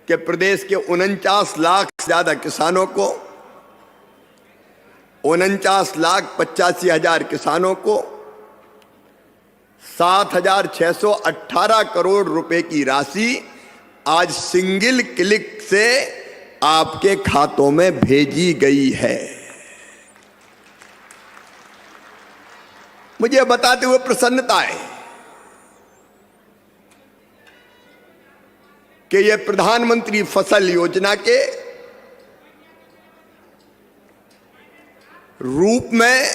कि प्रदेश के 49 लाख से ज्यादा किसानों को, 49,85,000 किसानों को 7,618 करोड़ रुपए की राशि आज सिंगल क्लिक से आपके खातों में भेजी गई है। मुझे बताते हुए प्रसन्नता है कि यह प्रधानमंत्री फसल योजना के रूप में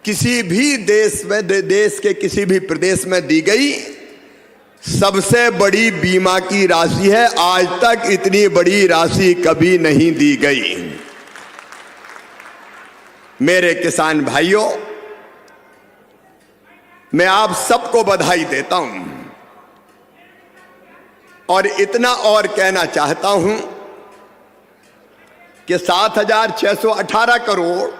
किसी भी देश के किसी भी प्रदेश में दी गई सबसे बड़ी बीमा की राशि है। आज तक इतनी बड़ी राशि कभी नहीं दी गई। मेरे किसान भाइयों, मैं आप सबको बधाई देता हूं और इतना और कहना चाहता हूं कि 7,618 करोड़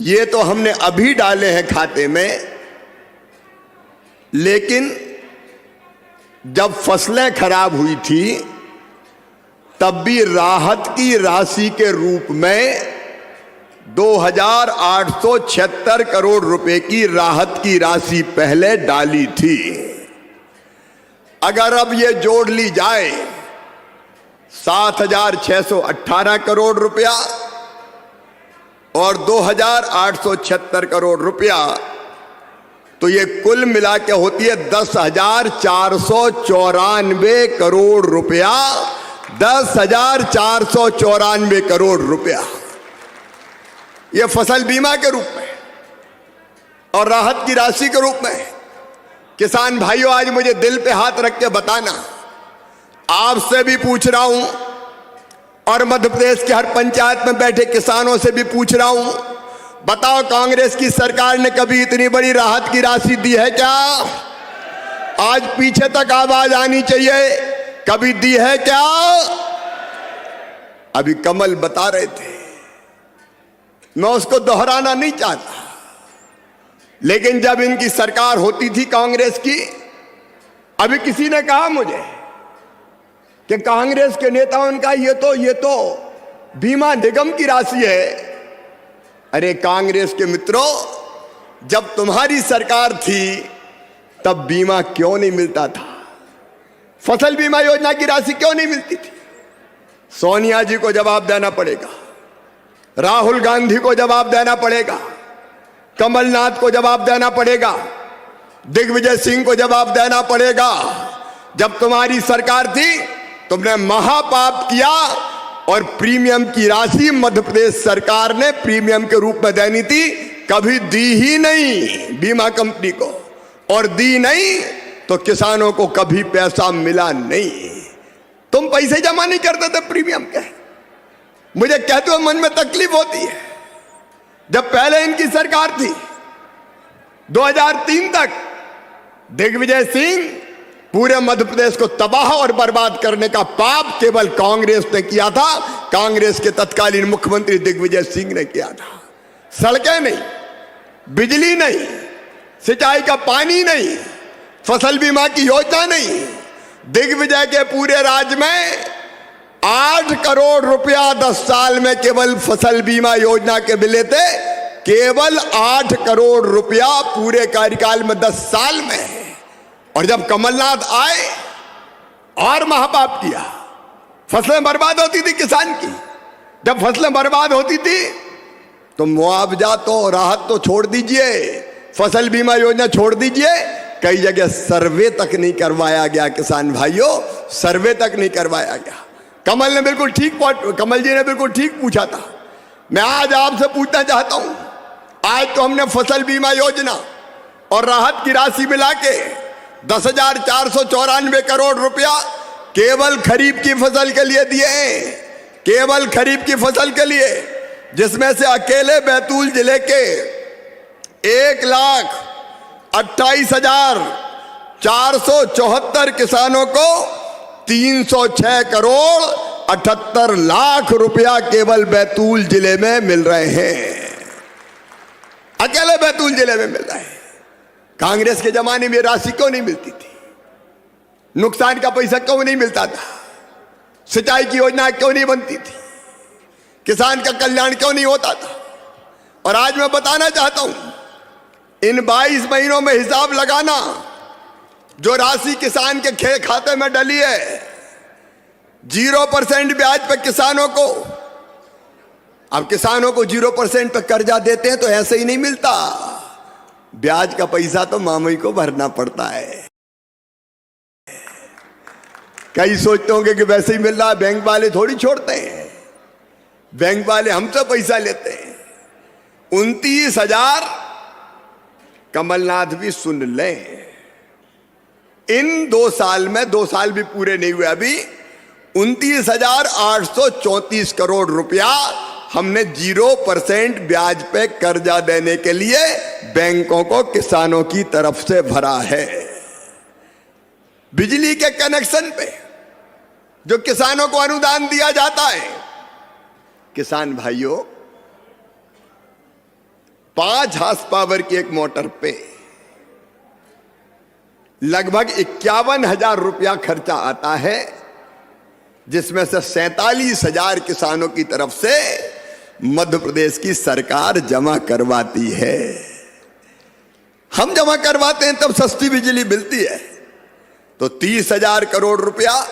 ये तो हमने अभी डाले हैं खाते में, लेकिन जब फसलें खराब हुई थी तब भी राहत की राशि के रूप में 2,876 करोड़ रुपए की राहत की राशि पहले डाली थी। अगर अब ये जोड़ ली जाए 7,618 करोड़ रुपया और 2,876 करोड़ रुपया, तो ये कुल मिला के होती है 10,494 करोड़ रुपया। 10,494 करोड़ रुपया ये फसल बीमा के रूप में और राहत की राशि के रूप में। किसान भाइयों, आज मुझे दिल पे हाथ रख के बताना, आपसे भी पूछ रहा हूं और मध्य प्रदेश के हर पंचायत में बैठे किसानों से भी पूछ रहा हूं, बताओ कांग्रेस की सरकार ने कभी इतनी बड़ी राहत की राशि दी है क्या? आज पीछे तक आवाज आनी चाहिए, कभी दी है क्या? अभी कमल बता रहे थे, मैं उसको दोहराना नहीं चाहता, लेकिन जब इनकी सरकार होती थी कांग्रेस की, अभी किसी ने कहा मुझे कि कांग्रेस के नेताओं का ये तो बीमा निगम की राशि है। अरे कांग्रेस के मित्रों, जब तुम्हारी सरकार थी तब बीमा क्यों नहीं मिलता था? फसल बीमा योजना की राशि क्यों नहीं मिलती थी? सोनिया जी को जवाब देना पड़ेगा, राहुल गांधी को जवाब देना पड़ेगा, कमलनाथ को जवाब देना पड़ेगा, दिग्विजय सिंह को जवाब देना पड़ेगा। जब तुम्हारी सरकार थी तुमने महापाप किया और प्रीमियम की राशि मध्य प्रदेश सरकार ने प्रीमियम के रूप में देनी थी, कभी दी ही नहीं बीमा कंपनी को, और दी नहीं तो किसानों को कभी पैसा मिला नहीं। तुम पैसे जमा नहीं करते थे प्रीमियम के। मुझे कहते हुए मन में तकलीफ होती है, जब पहले इनकी सरकार थी 2003 तक दिग्विजय सिंह पूरे मध्य प्रदेश को तबाह और बर्बाद करने का पाप केवल कांग्रेस ने किया था। कांग्रेस के तत्कालीन मुख्यमंत्री दिग्विजय सिंह ने किया था। सड़कें नहीं, बिजली नहीं, सिंचाई का पानी नहीं, फसल बीमा की योजना नहीं। दिग्विजय के पूरे राज्य में 8 करोड़ रुपया 10 साल में केवल फसल बीमा योजना के मिले थे। केवल 8 करोड़ रुपया पूरे कार्यकाल में 10 साल में। और जब कमलनाथ आए और महापाप किया, फसलें बर्बाद होती थी किसान की। जब फसलें बर्बाद होती थी तो मुआवजा तो, राहत तो छोड़ दीजिए, फसल बीमा योजना छोड़ दीजिए, कई जगह सर्वे तक नहीं करवाया गया। किसान भाइयों, सर्वे तक नहीं करवाया गया। कमल जी ने बिल्कुल ठीक पूछा था। मैं आज आपसे पूछना चाहता हूं, आज तो हमने फसल बीमा योजना और राहत की राशि मिला के 10,494 करोड़ रुपया केवल खरीफ की फसल के लिए दिए हैं। केवल खरीफ की फसल के लिए, जिसमें से अकेले बैतूल जिले के 1,28,474 किसानों को 306 करोड़ 78 लाख रुपया केवल बैतूल जिले में मिल रहे हैं। अकेले बैतूल जिले में मिल रहे हैं। कांग्रेस के जमाने में राशि क्यों नहीं मिलती थी? नुकसान का पैसा क्यों नहीं मिलता था? सिंचाई की योजना क्यों नहीं बनती थी? किसान का कल्याण क्यों नहीं होता था? और आज मैं बताना चाहता हूं, इन 22 महीनों में हिसाब लगाना, जो राशि किसान के खाते में डली है 0% ब्याज पे किसानों को, अब किसानों को 0% पे कर्जा देते हैं तो ऐसे ही नहीं मिलता, ब्याज का पैसा तो मामई को भरना पड़ता है। कई सोचते होंगे कि वैसे ही मिल रहा है, बैंक वाले थोड़ी छोड़ते हैं, बैंक वाले हमसे पैसा लेते हैं। 29,000 कमलनाथ भी सुन लें, इन 2 साल में, 2 साल भी पूरे नहीं हुए अभी, 29,834 करोड़ रुपया हमने 0% ब्याज पे कर्जा देने के लिए बैंकों को किसानों की तरफ से भरा है। बिजली के कनेक्शन पे जो किसानों को अनुदान दिया जाता है, किसान भाइयों 5 हार्स पावर की एक मोटर पे लगभग 51,000 रुपया खर्चा आता है, जिसमें से 47,000 किसानों की तरफ से मध्य प्रदेश की सरकार जमा करवाती है। हम जमा करवाते हैं तब सस्ती बिजली मिलती है, तो 30,000 करोड़ रुपया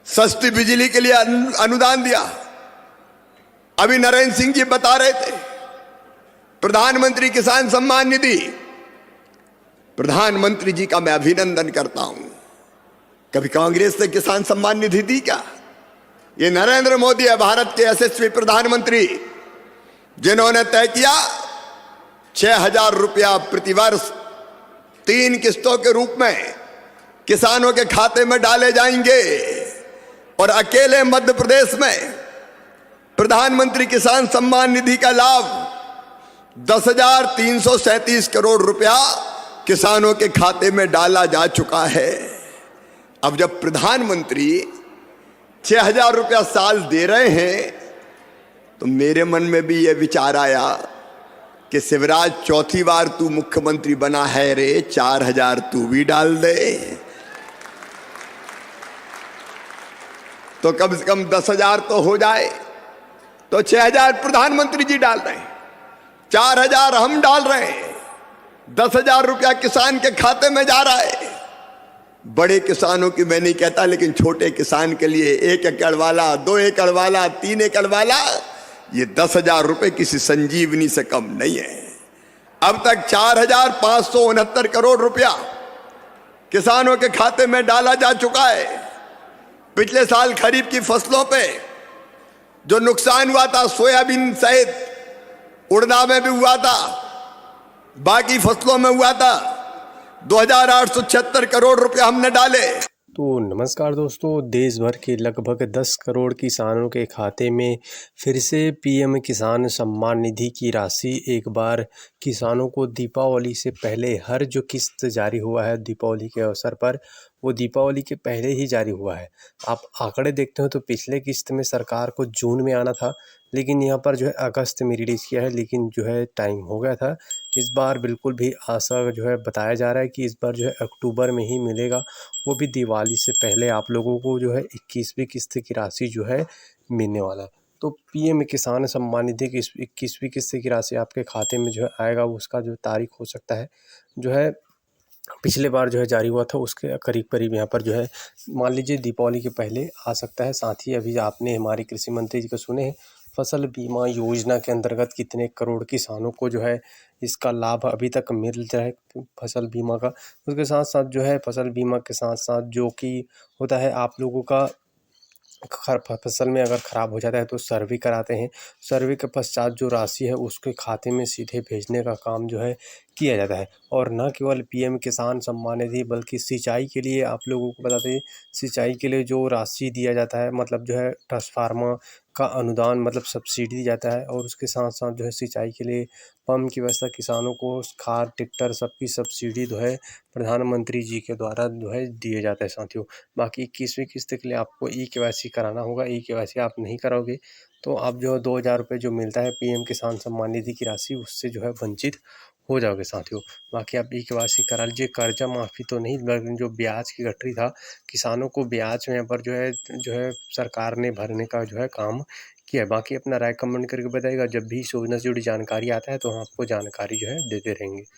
सस्ती बिजली के लिए अनुदान दिया। अभी नरेंद्र सिंह जी बता रहे थे, प्रधानमंत्री किसान सम्मान निधि, प्रधानमंत्री जी का मैं अभिनंदन करता हूं। कभी कांग्रेस ने किसान सम्मान निधि दी क्या? ये नरेंद्र मोदी है, भारत के यशस्वी प्रधानमंत्री, जिन्होंने तय किया 6,000 रुपया प्रतिवर्ष 3 किस्तों के रूप में किसानों के खाते में डाले जाएंगे। और अकेले मध्य प्रदेश में प्रधानमंत्री किसान सम्मान निधि का लाभ 10,337 करोड़ रुपया किसानों के खाते में डाला जा चुका है। अब जब प्रधानमंत्री 6,000 रुपया साल दे रहे हैं, तो मेरे मन में भी यह विचार आया कि शिवराज, चौथी बार तू मुख्यमंत्री बना है रे, 4,000 तू भी डाल दे, तो कम से कम 10,000 तो हो जाए। तो 6,000 प्रधानमंत्री जी डाल रहे हैं, 4,000 हम डाल रहे हैं, 10,000 रुपया किसान के खाते में जा रहा है। बड़े किसानों की मैं नहीं कहता, लेकिन छोटे किसान के लिए 1 एकड़ वाला, 2 एकड़ वाला, 3 एकड़ वाला, ये 10,000 रुपये किसी संजीवनी से कम नहीं है। अब तक 4,569 करोड़ रुपया किसानों के खाते में डाला जा चुका है। पिछले साल खरीफ की फसलों पे जो नुकसान हुआ था, सोयाबीन सहित उड़दा में भी हुआ था, बाकी फसलों में हुआ था, 2,876 करोड़ रुपया हमने डाले। तो नमस्कार दोस्तों, देश भर के लगभग 10 करोड़ किसानों के खाते में फिर से पीएम किसान सम्मान निधि की राशि एक बार किसानों को दीपावली से पहले, हर जो किस्त जारी हुआ है दीपावली के अवसर पर, वो दीपावली के पहले ही जारी हुआ है। आप आंकड़े देखते हो तो पिछले किस्त में सरकार को जून में आना था, लेकिन यहाँ पर जो है अगस्त में रिलीज़ किया है, लेकिन जो है टाइम हो गया था। इस बार बिल्कुल भी आशा जो है बताया जा रहा है कि इस बार जो है अक्टूबर में ही मिलेगा, वो भी दिवाली से पहले आप लोगों को जो है 21वीं किस्त की राशि जो है मिलने वाला है। तो पीएम किसान सम्मान निधि की 21वीं किस्त की राशि आपके खाते में जो है आएगा, उसका जो तारीख हो सकता है जो है पिछले बार जो है जारी हुआ था उसके करीब करीब यहाँ पर जो है मान लीजिए दीपावली के पहले आ सकता है। साथ ही अभी आपने हमारे कृषि मंत्री जी को सुने हैं, फसल बीमा योजना के अंतर्गत कितने करोड़ किसानों को जो है इसका लाभ अभी तक मिल रहा है फसल बीमा का। उसके साथ साथ जो है फसल बीमा के साथ साथ जो कि होता है आप लोगों का फसल में अगर ख़राब हो जाता है तो सर्वे कराते हैं, सर्वे के पश्चात जो राशि है उसके खाते में सीधे भेजने का काम जो है किया जाता है। और न केवल पीएम किसान सम्मान निधि बल्कि सिंचाई के लिए आप लोगों को बता दें, सिंचाई के लिए जो राशि दिया जाता है मतलब जो है ट्रांसफार्मर का अनुदान मतलब सब्सिडी दी जाता है। और उसके साथ साथ जो है सिंचाई के लिए पंप की व्यवस्था, किसानों को खाद ट्रैक्टर सबकी सब्सिडी जो है प्रधानमंत्री जी के द्वारा जो है दिए जाता है साथियों। बाकी 21वीं किस्त के लिए आपको ई-केवाईसी कराना होगा, ई-केवाईसी आप नहीं कराओगे तो आप जो 2,000 रुपये जो मिलता है पीएम किसान सम्मान निधि की राशि, उससे जो है वंचित हो जाओगे साथियों। बाकी आप ई केवाईसी करा लीजिए। कर्जा माफ़ी तो नहीं, लेकिन जो ब्याज की गठरी था, किसानों को ब्याज में पर जो है सरकार ने भरने का जो है काम किया है। बाकी अपना राय कमेंट करके बताइएगा। जब भी इस योजना से जुड़ी जानकारी आता है तो हम आपको जानकारी जो है देते रहेंगे।